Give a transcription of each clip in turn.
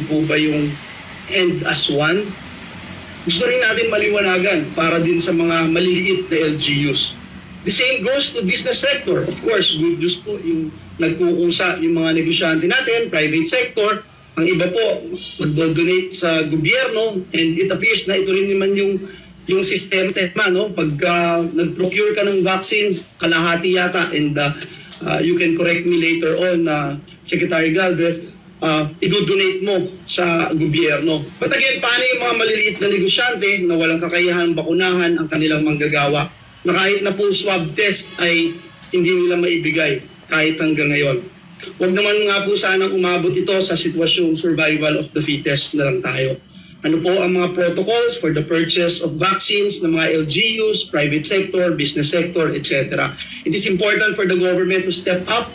po ba yung end as one? Gusto rin natin maliwanagan para din sa mga maliliit na LGUs. The same goes to business sector. Of course, good news po yung nagkukusa yung mga negosyante natin, private sector. Ang iba po, mag-donate sa gobyerno, and it appears na ito rin naman yung sistema, no? Pag nag-procure ka ng vaccines, kalahati yata, and you can correct me later on, Secretary Galvez, idodonate mo sa gobyerno. But again, paano yung mga maliliit na negosyante na walang kakayahan bakunahan ang kanilang manggagawa, na kahit na po swab test ay hindi nila maibigay kahit hanggang ngayon. Huwag naman nga po sanang umabot ito sa sitwasyong survival of the fittest na lang tayo. Ano po ang mga protocols for the purchase of vaccines ng mga LGUs, private sector, business sector, etc. It is important for the government to step up,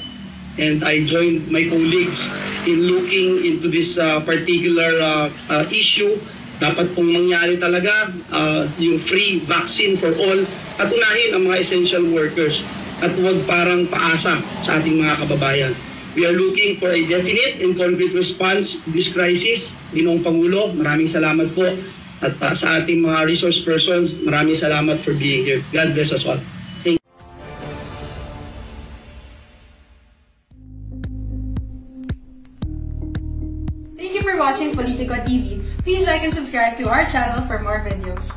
and I joined my colleagues in looking into this particular issue. Dapat pong mangyari talaga yung free vaccine for all, at unahin ang mga essential workers at huwag parang paasa sa ating mga kababayan. We are looking for a definite and concrete response to this crisis. Ginoong Pangulo, maraming salamat po. At sa ating mga resource persons, maraming salamat for being here. God bless us all. Thank you for watching Politico TV. Please like and subscribe to our channel for more videos.